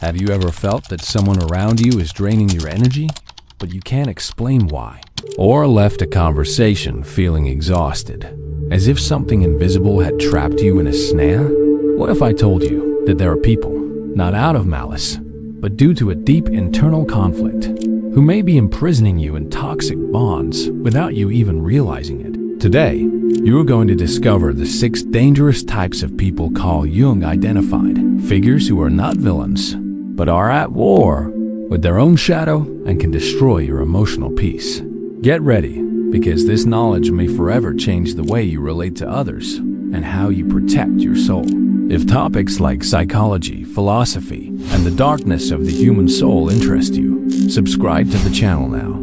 Have you ever felt that someone around you is draining your energy, but you can't explain why? Or left a conversation feeling exhausted, as if something invisible had trapped you in a snare? What if I told you that there are people, not out of malice, but due to a deep internal conflict, who may be imprisoning you in toxic bonds without you even realizing it? Today, you are going to discover the 6 dangerous types of people Carl Jung identified, figures who are not villains, but are at war with their own shadow and can destroy your emotional peace. Get ready, because this knowledge may forever change the way you relate to others and how you protect your soul. If topics like psychology, philosophy, and the darkness of the human soul interest you, subscribe to the channel now.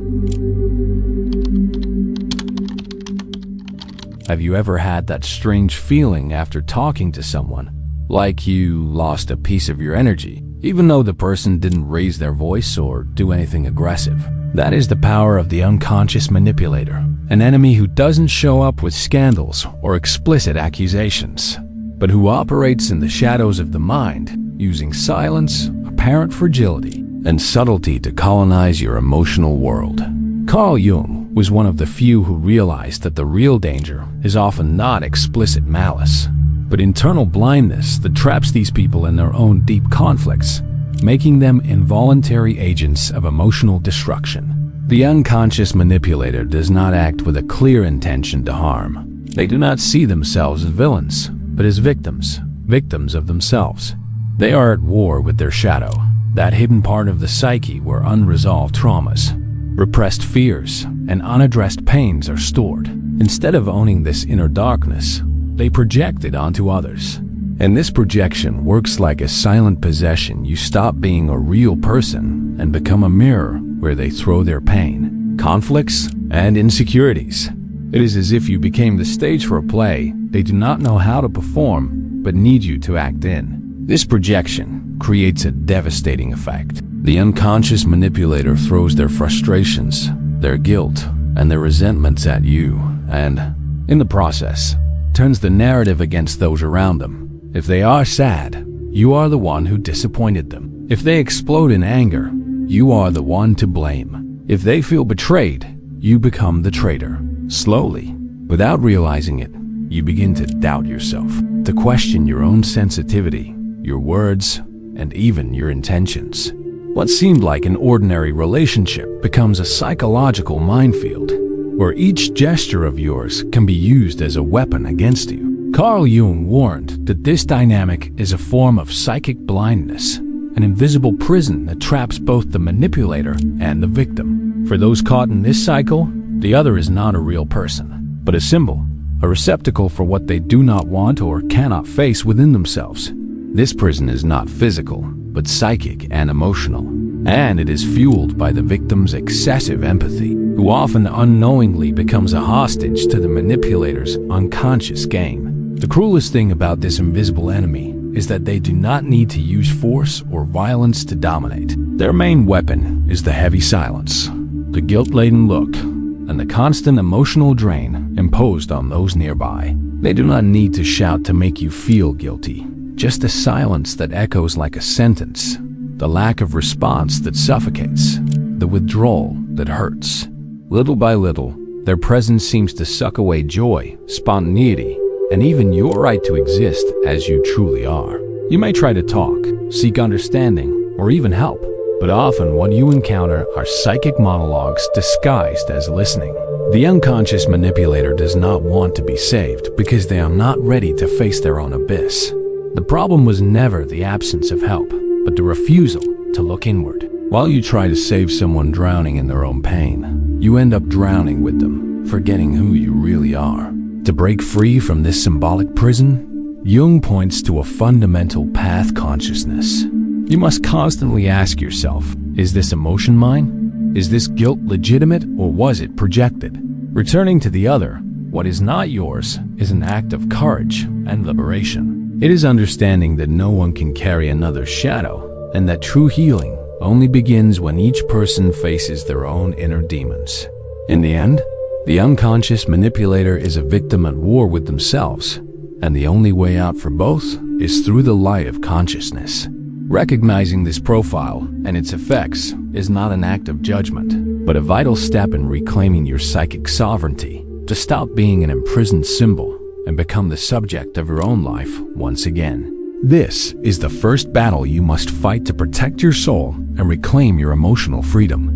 Have you ever had that strange feeling after talking to someone, like you lost a piece of your energy, even though the person didn't raise their voice or do anything aggressive? That is the power of the unconscious manipulator, an enemy who doesn't show up with scandals or explicit accusations, but who operates in the shadows of the mind, using silence, apparent fragility, and subtlety to colonize your emotional world. Carl Jung was one of the few who realized that the real danger is often not explicit malice, but internal blindness that traps these people in their own deep conflicts, making them involuntary agents of emotional destruction. The unconscious manipulator does not act with a clear intention to harm. They do not see themselves as villains, but as victims of themselves. They are at war with their shadow, that hidden part of the psyche where unresolved traumas, repressed fears, and unaddressed pains are stored. Instead of owning this inner darkness, they project it onto others. And this projection works like a silent possession. You stop being a real person and become a mirror where they throw their pain, conflicts, and insecurities. It is as if you became the stage for a play they do not know how to perform, but need you to act in. This projection creates a devastating effect. The unconscious manipulator throws their frustrations, their guilt, and their resentments at you, and, in the process, turns the narrative against those around them. If they are sad, you are the one who disappointed them. If they explode in anger, you are the one to blame. If they feel betrayed, you become the traitor. Slowly, without realizing it, you begin to doubt yourself, to question your own sensitivity, your words, and even your intentions. What seemed like an ordinary relationship becomes a psychological minefield, where each gesture of yours can be used as a weapon against you. Carl Jung warned that this dynamic is a form of psychic blindness, an invisible prison that traps both the manipulator and the victim. For those caught in this cycle, the other is not a real person, but a symbol, a receptacle for what they do not want or cannot face within themselves. This prison is not physical, but psychic and emotional, and it is fueled by the victim's excessive empathy, who often unknowingly becomes a hostage to the manipulator's unconscious game. The cruelest thing about this invisible enemy is that they do not need to use force or violence to dominate. Their main weapon is the heavy silence, the guilt-laden look, and the constant emotional drain imposed on those nearby. They do not need to shout to make you feel guilty, just a silence that echoes like a sentence, the lack of response that suffocates, the withdrawal that hurts. Little by little, their presence seems to suck away joy, spontaneity, and even your right to exist as you truly are. You may try to talk, seek understanding, or even help, but often what you encounter are psychic monologues disguised as listening. The unconscious manipulator does not want to be saved because they are not ready to face their own abyss. The problem was never the absence of help, but the refusal to look inward. While you try to save someone drowning in their own pain, you end up drowning with them, forgetting who you really are. To break free from this symbolic prison, Jung points to a fundamental path consciousness. You must constantly ask yourself, is this emotion mine? Is this guilt legitimate, or was it projected? Returning to the other, what is not yours, is an act of courage and liberation. It is understanding that no one can carry another's shadow, and that true healing only begins when each person faces their own inner demons. In the end, the unconscious manipulator is a victim at war with themselves, and the only way out for both is through the light of consciousness. Recognizing this profile and its effects is not an act of judgment, but a vital step in reclaiming your psychic sovereignty to stop being an imprisoned symbol and become the subject of your own life once again. This is the first battle you must fight to protect your soul and reclaim your emotional freedom.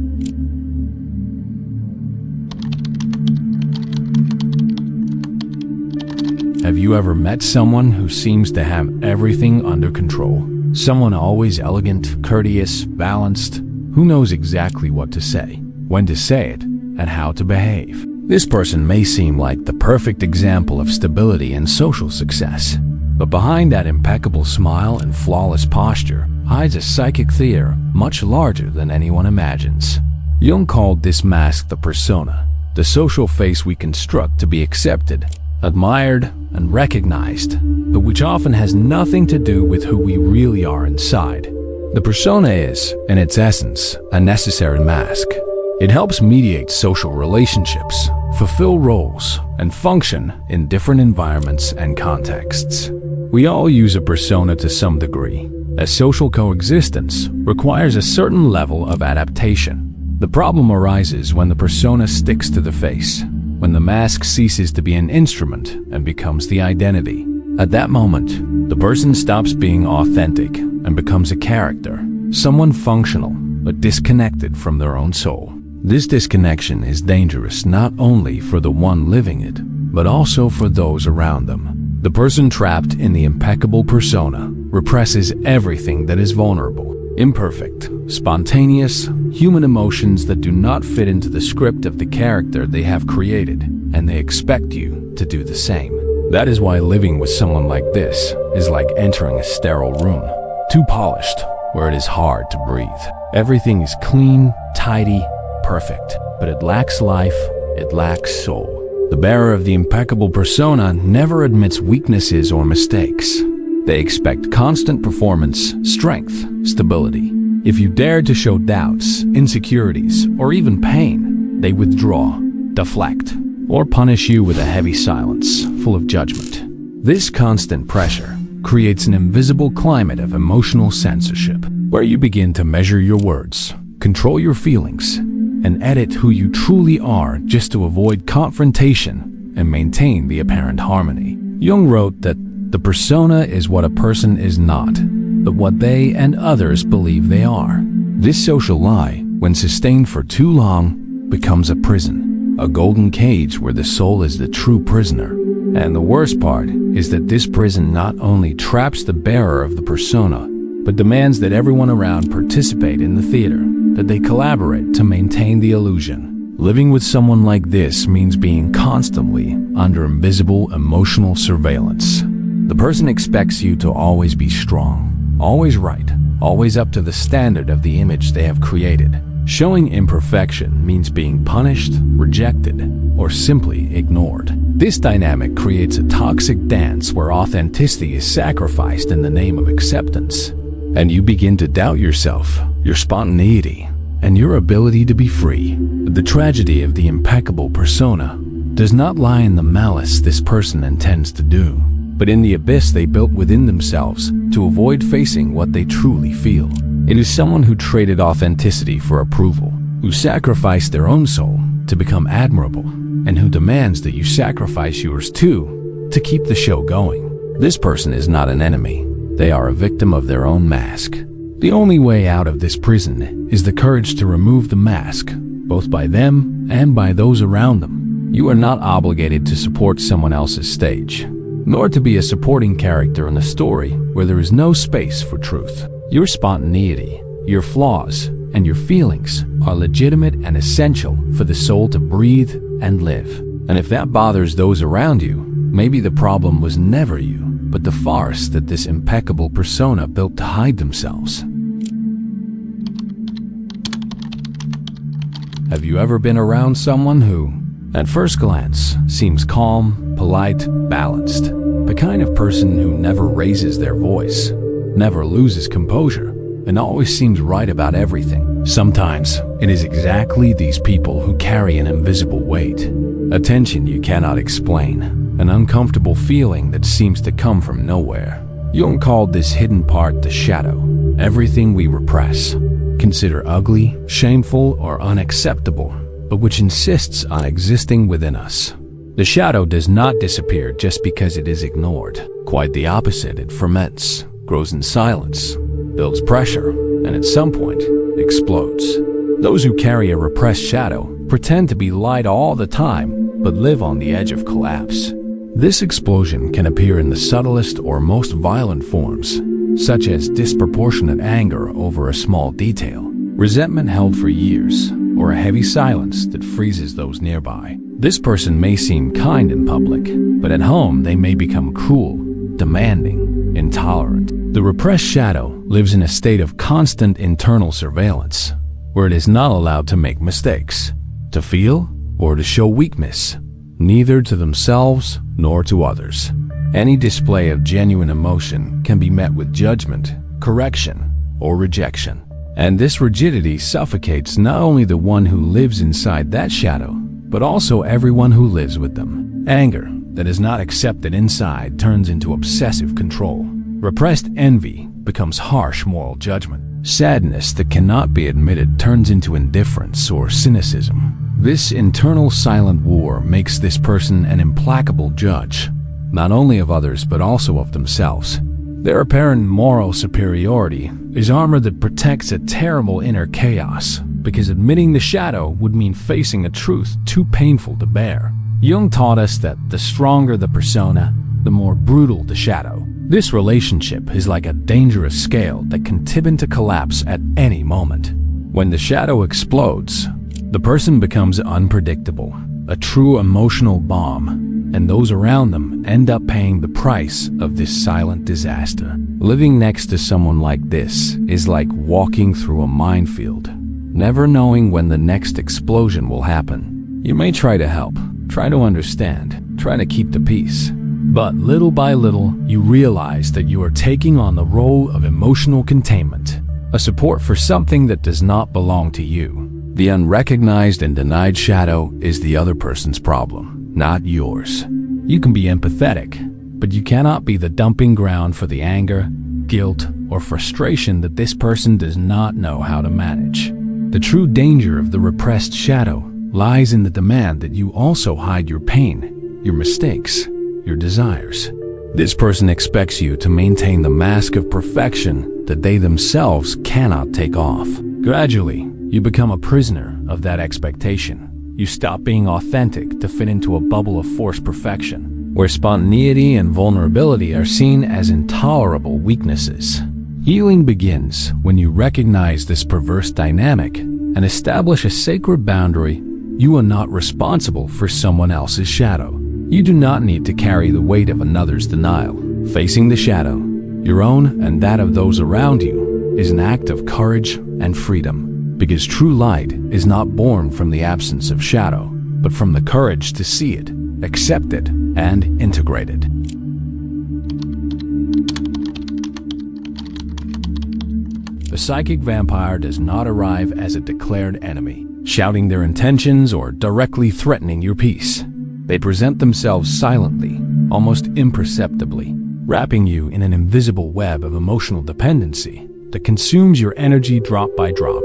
Have you ever met someone who seems to have everything under control? Someone always elegant, courteous, balanced, who knows exactly what to say, when to say it, and how to behave. This person may seem like the perfect example of stability and social success, but behind that impeccable smile and flawless posture hides a psychic theater much larger than anyone imagines. Jung called this mask the persona, the social face we construct to be accepted, admired, and recognized, but which often has nothing to do with who we really are inside. The persona is, in its essence, a necessary mask. It helps mediate social relationships, fulfill roles, and function in different environments and contexts. We all use a persona to some degree, as social coexistence requires a certain level of adaptation. The problem arises when the persona sticks to the face, when the mask ceases to be an instrument and becomes the identity. At that moment, the person stops being authentic and becomes a character, someone functional but disconnected from their own soul. This disconnection is dangerous not only for the one living it, but also for those around them. The person trapped in the impeccable persona represses everything that is vulnerable, imperfect, spontaneous, human emotions that do not fit into the script of the character they have created, and they expect you to do the same. That is why living with someone like this is like entering a sterile room, too polished, where it is hard to breathe. Everything is clean, tidy, perfect, but it lacks life, it lacks soul. The bearer of the impeccable persona never admits weaknesses or mistakes. They expect constant performance, strength, stability. If you dare to show doubts, insecurities, or even pain, they withdraw, deflect, or punish you with a heavy silence, full of judgment. This constant pressure creates an invisible climate of emotional censorship, where you begin to measure your words, control your feelings, and edit who you truly are just to avoid confrontation and maintain the apparent harmony. Jung wrote that the persona is what a person is not, but what they and others believe they are. This social lie, when sustained for too long, becomes a prison, a golden cage where the soul is the true prisoner. And the worst part is that this prison not only traps the bearer of the persona, but demands that everyone around participate in the theater, that they collaborate to maintain the illusion. Living with someone like this means being constantly under invisible emotional surveillance. The person expects you to always be strong, always right, always up to the standard of the image they have created. Showing imperfection means being punished, rejected, or simply ignored. This dynamic creates a toxic dance where authenticity is sacrificed in the name of acceptance, and you begin to doubt yourself, your spontaneity, and your ability to be free. But the tragedy of the impeccable persona does not lie in the malice this person intends to do, but in the abyss they built within themselves to avoid facing what they truly feel. It is someone who traded authenticity for approval, who sacrificed their own soul to become admirable, and who demands that you sacrifice yours too to keep the show going. This person is not an enemy. They are a victim of their own mask. The only way out of this prison is the courage to remove the mask, both by them and by those around them. You are not obligated to support someone else's stage, nor to be a supporting character in a story where there is no space for truth. Your spontaneity, your flaws, and your feelings are legitimate and essential for the soul to breathe and live. And if that bothers those around you, maybe the problem was never you, but the farce that this impeccable persona built to hide themselves. Have you ever been around someone who, at first glance, seems calm, polite, balanced? The kind of person who never raises their voice, never loses composure, and always seems right about everything. Sometimes it is exactly these people who carry an invisible weight, a tension you cannot explain, an uncomfortable feeling that seems to come from nowhere. Jung called this hidden part the shadow, everything we repress, consider ugly, shameful, or unacceptable, but which insists on existing within us. The shadow does not disappear just because it is ignored. Quite the opposite, it ferments, grows in silence, builds pressure, and at some point, explodes. Those who carry a repressed shadow pretend to be light all the time, but live on the edge of collapse. This explosion can appear in the subtlest or most violent forms, such as disproportionate anger over a small detail, resentment held for years, or a heavy silence that freezes those nearby. This person may seem kind in public, but at home they may become cruel, demanding, intolerant. The repressed shadow lives in a state of constant internal surveillance, where it is not allowed to make mistakes, to feel, or to show weakness, neither to themselves nor to others. Any display of genuine emotion can be met with judgment, correction, or rejection. And this rigidity suffocates not only the one who lives inside that shadow, but also everyone who lives with them. Anger that is not accepted inside turns into obsessive control. Repressed envy becomes harsh moral judgment. Sadness that cannot be admitted turns into indifference or cynicism. This internal silent war makes this person an implacable judge, not only of others but also of themselves. Their apparent moral superiority is armor that protects a terrible inner chaos, because admitting the shadow would mean facing a truth too painful to bear. Jung taught us that the stronger the persona, the more brutal the shadow. This relationship is like a dangerous scale that can tip into collapse at any moment. When the shadow explodes, the person becomes unpredictable, a true emotional bomb, and those around them end up paying the price of this silent disaster. Living next to someone like this is like walking through a minefield, never knowing when the next explosion will happen. You may try to help, try to understand, try to keep the peace, but little by little you realize that you are taking on the role of emotional containment, a support for something that does not belong to you. The unrecognized and denied shadow is the other person's problem, not yours. You can be empathetic, but you cannot be the dumping ground for the anger, guilt, or frustration that this person does not know how to manage. The true danger of the repressed shadow lies in the demand that you also hide your pain, your mistakes, your desires. This person expects you to maintain the mask of perfection that they themselves cannot take off. Gradually, you become a prisoner of that expectation. You stop being authentic to fit into a bubble of forced perfection, where spontaneity and vulnerability are seen as intolerable weaknesses. Healing begins when you recognize this perverse dynamic and establish a sacred boundary. You are not responsible for someone else's shadow. You do not need to carry the weight of another's denial. Facing the shadow, your own and that of those around you, is an act of courage and freedom. Because true light is not born from the absence of shadow, but from the courage to see it, accept it, and integrate it. The psychic vampire does not arrive as a declared enemy, shouting their intentions or directly threatening your peace. They present themselves silently, almost imperceptibly, wrapping you in an invisible web of emotional dependency that consumes your energy drop by drop.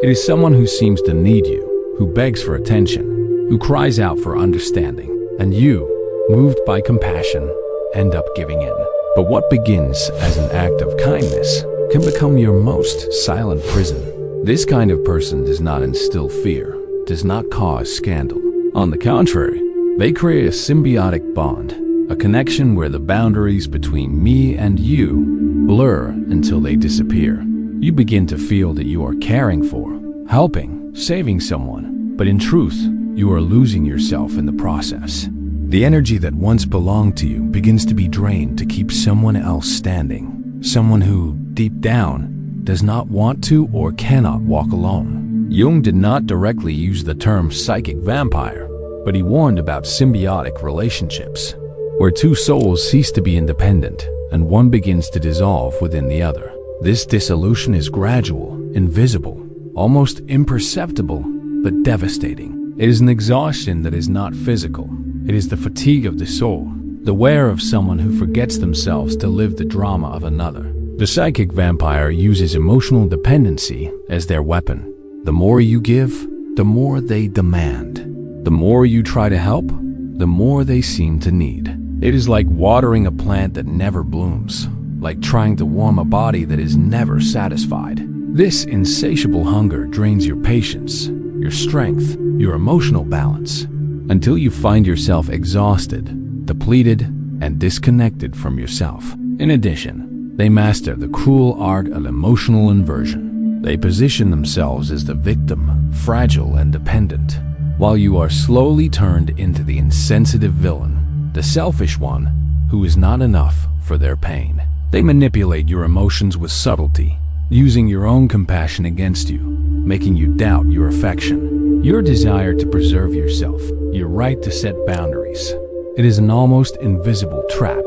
It is someone who seems to need you, who begs for attention, who cries out for understanding, and you, moved by compassion, end up giving in. But what begins as an act of kindness can become your most silent prison. This kind of person does not instill fear, does not cause scandal. On the contrary, they create a symbiotic bond, a connection where the boundaries between me and you blur until they disappear. You begin to feel that you are caring for, helping, saving someone, but in truth, you are losing yourself in the process. The energy that once belonged to you begins to be drained to keep someone else standing, someone who, deep down, does not want to or cannot walk alone. Jung did not directly use the term psychic vampire, but he warned about symbiotic relationships, where two souls cease to be independent and one begins to dissolve within the other. This dissolution is gradual, invisible, almost imperceptible, but devastating. It is an exhaustion that is not physical. It is the fatigue of the soul, the wear of someone who forgets themselves to live the drama of another. The psychic vampire uses emotional dependency as their weapon. The more you give, the more they demand. The more you try to help, the more they seem to need. It is like watering a plant that never blooms, like trying to warm a body that is never satisfied. This insatiable hunger drains your patience, your strength, your emotional balance, until you find yourself exhausted, depleted, and disconnected from yourself. In addition, they master the cruel art of emotional inversion. They position themselves as the victim, fragile and dependent, while you are slowly turned into the insensitive villain, the selfish one who is not enough for their pain. They manipulate your emotions with subtlety, using your own compassion against you, making you doubt your affection, your desire to preserve yourself, your right to set boundaries. It is an almost invisible trap.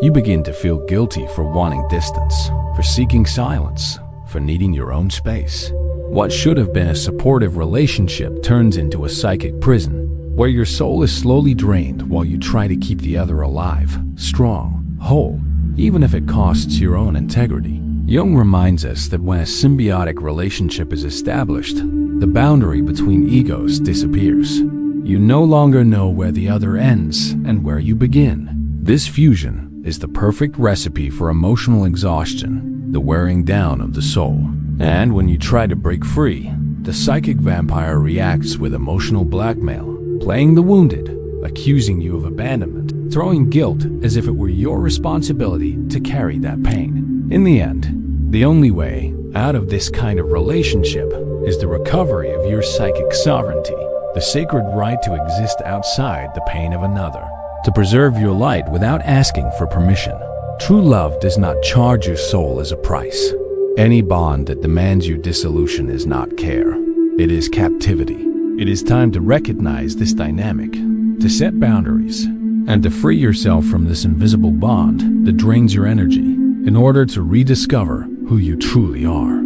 You begin to feel guilty for wanting distance, for seeking silence, for needing your own space. What should have been a supportive relationship turns into a psychic prison, where your soul is slowly drained while you try to keep the other alive, strong, whole, even if it costs your own integrity. Jung reminds us that when a symbiotic relationship is established, the boundary between egos disappears. You no longer know where the other ends and where you begin. This fusion is the perfect recipe for emotional exhaustion, the wearing down of the soul. And when you try to break free, the psychic vampire reacts with emotional blackmail, playing the wounded, accusing you of abandonment, throwing guilt as if it were your responsibility to carry that pain. In the end, the only way out of this kind of relationship is the recovery of your psychic sovereignty, the sacred right to exist outside the pain of another, to preserve your light without asking for permission. True love does not charge your soul as a price. Any bond that demands your dissolution is not care. It is captivity. It is time to recognize this dynamic, to set boundaries, and to free yourself from this invisible bond that drains your energy in order to rediscover who you truly are.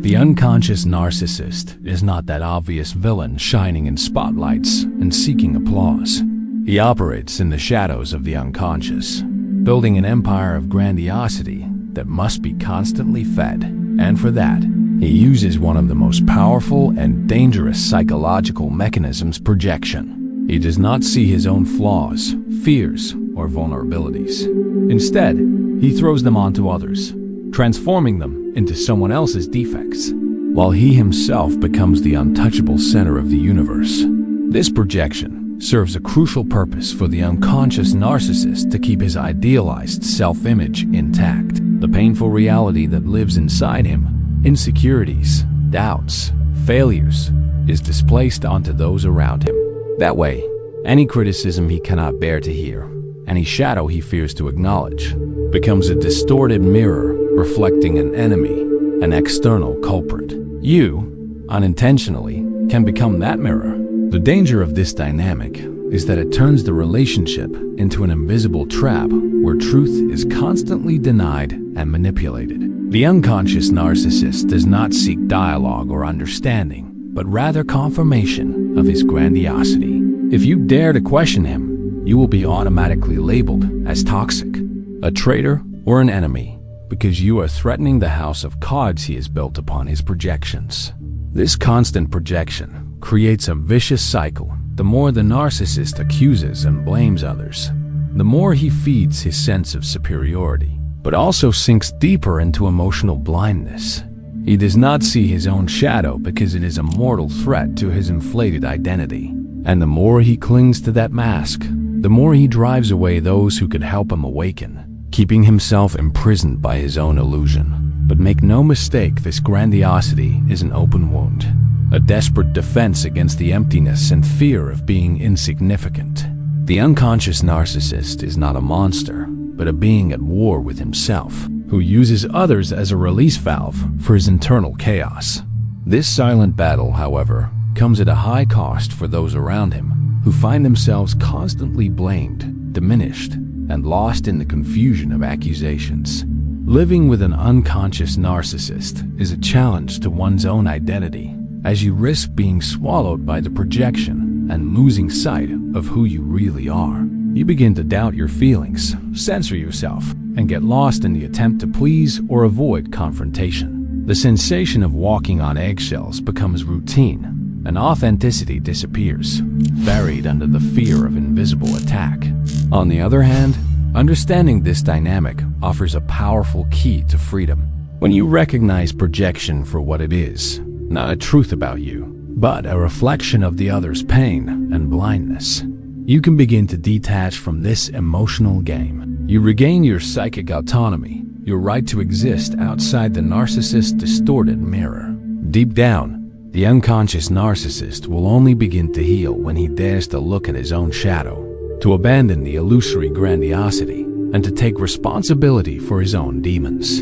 The unconscious narcissist is not that obvious villain shining in spotlights and seeking applause. He operates in the shadows of the unconscious, building an empire of grandiosity that must be constantly fed. And for that, he uses one of the most powerful and dangerous psychological mechanisms: projection. He does not see his own flaws, fears, or vulnerabilities. Instead, he throws them onto others, transforming them into someone else's defects, while he himself becomes the untouchable center of the universe. This projection serves a crucial purpose for the unconscious narcissist to keep his idealized self-image intact. The painful reality that lives inside him, insecurities, doubts, failures, is displaced onto those around him. That way, any criticism he cannot bear to hear, any shadow he fears to acknowledge, becomes a distorted mirror reflecting an enemy, an external culprit. You, unintentionally, can become that mirror. The danger of this dynamic is that it turns the relationship into an invisible trap where truth is constantly denied and manipulated. The unconscious narcissist does not seek dialogue or understanding, but rather confirmation of his grandiosity. If you dare to question him, you will be automatically labeled as toxic, a traitor, or an enemy, because you are threatening the house of cards he has built upon his projections. This constant projection creates a vicious cycle. The more the narcissist accuses and blames others, the more he feeds his sense of superiority, but also sinks deeper into emotional blindness. He does not see his own shadow because it is a mortal threat to his inflated identity. And the more he clings to that mask, the more he drives away those who could help him awaken, keeping himself imprisoned by his own illusion. But make no mistake, this grandiosity is an open wound, a desperate defense against the emptiness and fear of being insignificant. The unconscious narcissist is not a monster, but a being at war with himself, who uses others as a release valve for his internal chaos. This silent battle, however, comes at a high cost for those around him, who find themselves constantly blamed, diminished, and lost in the confusion of accusations. Living with an unconscious narcissist is a challenge to one's own identity, as you risk being swallowed by the projection and losing sight of who you really are. You begin to doubt your feelings, censor yourself, and get lost in the attempt to please or avoid confrontation. The sensation of walking on eggshells becomes routine, and authenticity disappears, buried under the fear of invisible attack. On the other hand, understanding this dynamic offers a powerful key to freedom. When you recognize projection for what it is, not a truth about you, but a reflection of the other's pain and blindness, you can begin to detach from this emotional game. You regain your psychic autonomy, your right to exist outside the narcissist's distorted mirror. Deep down, the unconscious narcissist will only begin to heal when he dares to look at his own shadow, to abandon the illusory grandiosity, and to take responsibility for his own demons.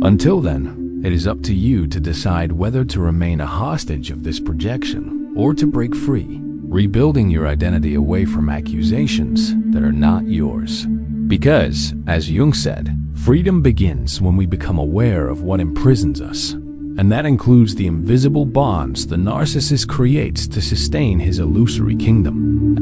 Until then, it is up to you to decide whether to remain a hostage of this projection or to break free, rebuilding your identity away from accusations that are not yours. Because, as Jung said, freedom begins when we become aware of what imprisons us, and that includes the invisible bonds the narcissist creates to sustain his illusory kingdom.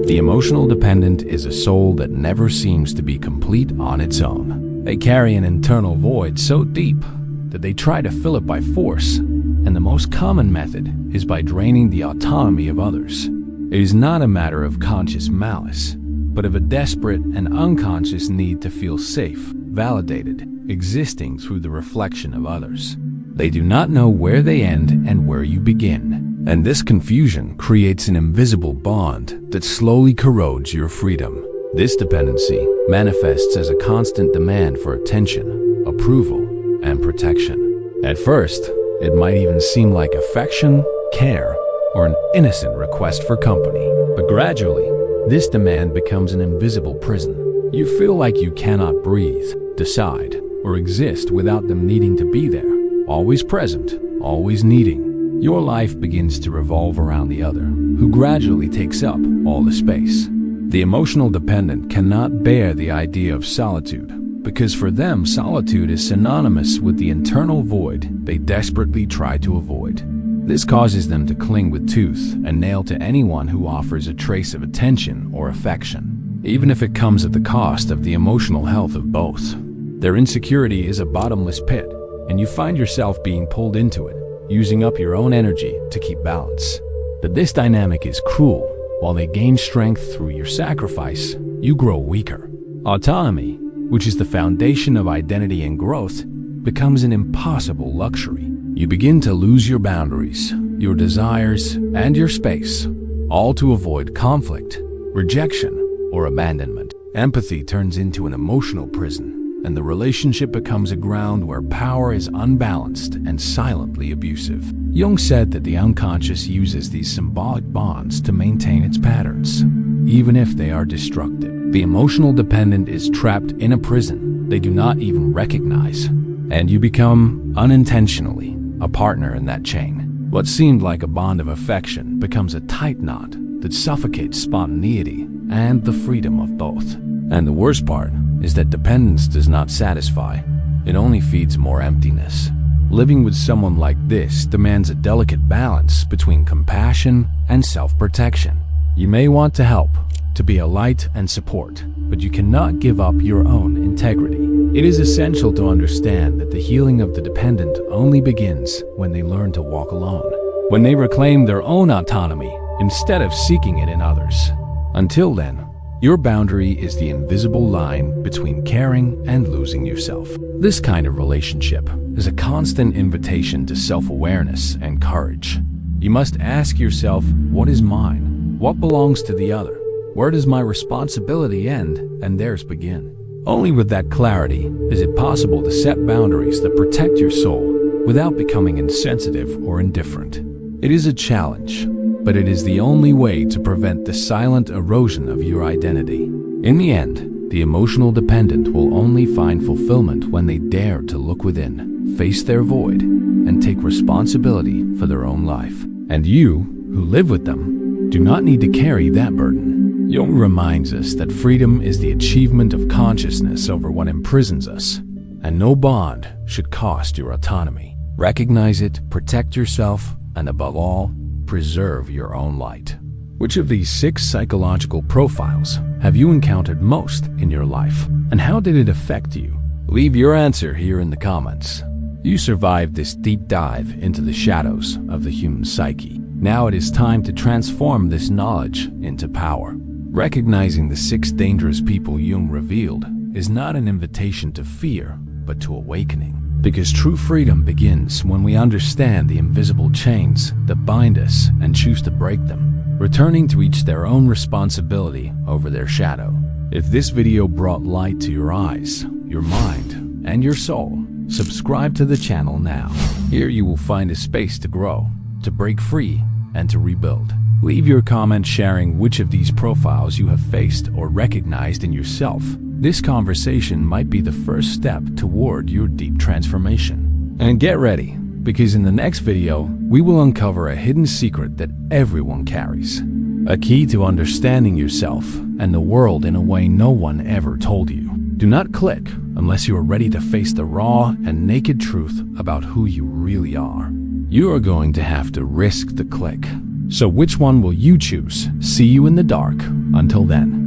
The emotional dependent is a soul that never seems to be complete on its own. They carry an internal void so deep that they try to fill it by force, and the most common method is by draining the autonomy of others. It is not a matter of conscious malice, but of a desperate and unconscious need to feel safe, validated, existing through the reflection of others. They do not know where they end and where you begin, and this confusion creates an invisible bond that slowly corrodes your freedom. This dependency manifests as a constant demand for attention, approval, and protection. At first, it might even seem like affection, care, or an innocent request for company. But gradually, this demand becomes an invisible prison. You feel like you cannot breathe, decide, or exist without them needing to be there, always present, always needing. Your life begins to revolve around the other, who gradually takes up all the space. The emotional dependent cannot bear the idea of solitude, because for them, solitude is synonymous with the internal void they desperately try to avoid. This causes them to cling with tooth and nail to anyone who offers a trace of attention or affection, even if it comes at the cost of the emotional health of both. Their insecurity is a bottomless pit, and you find yourself being pulled into it, using up your own energy to keep balance. But this dynamic is cruel. While they gain strength through your sacrifice, you grow weaker. Autonomy, which is the foundation of identity and growth, becomes an impossible luxury. You begin to lose your boundaries, your desires, and your space, all to avoid conflict, rejection, or abandonment. Empathy turns into an emotional prison, and the relationship becomes a ground where power is unbalanced and silently abusive. Jung said that the unconscious uses these symbolic bonds to maintain its patterns, even if they are destructive. The emotional dependent is trapped in a prison they do not even recognize, and you become, unintentionally, a partner in that chain. What seemed like a bond of affection becomes a tight knot that suffocates spontaneity and the freedom of both. And the worst part is that dependence does not satisfy. It only feeds more emptiness. Living with someone like this demands a delicate balance between compassion and self-protection. You may want to help, to be a light and support, but you cannot give up your own integrity. It is essential to understand that the healing of the dependent only begins when they learn to walk alone, when they reclaim their own autonomy instead of seeking it in others. Until then, your boundary is the invisible line between caring and losing yourself. This kind of relationship is a constant invitation to self-awareness and courage. You must ask yourself, what is mine? What belongs to the other? Where does my responsibility end and theirs begin? Only with that clarity is it possible to set boundaries that protect your soul without becoming insensitive or indifferent. It is a challenge, but it is the only way to prevent the silent erosion of your identity. In the end, the emotional dependent will only find fulfillment when they dare to look within, face their void, and take responsibility for their own life. And you, who live with them, do not need to carry that burden. Jung reminds us that freedom is the achievement of consciousness over what imprisons us, and no bond should cost your autonomy. Recognize it, protect yourself, and above all, preserve your own light. Which of these 6 psychological profiles have you encountered most in your life, and how did it affect you? Leave your answer here in the comments. You survived this deep dive into the shadows of the human psyche. Now it is time to transform this knowledge into power. Recognizing the 6 dangerous people Jung revealed is not an invitation to fear, but to awakening. Because true freedom begins when we understand the invisible chains that bind us and choose to break them, returning to each their own responsibility over their shadow. If this video brought light to your eyes, your mind, and your soul, subscribe to the channel now. Here you will find a space to grow, to break free, and to rebuild. Leave your comment sharing which of these profiles you have faced or recognized in yourself. This conversation might be the first step toward your deep transformation. And get ready, because in the next video, we will uncover a hidden secret that everyone carries. A key to understanding yourself and the world in a way no one ever told you. Do not click unless you are ready to face the raw and naked truth about who you really are. You are going to have to risk the click. So which one will you choose? See you in the dark. Until then.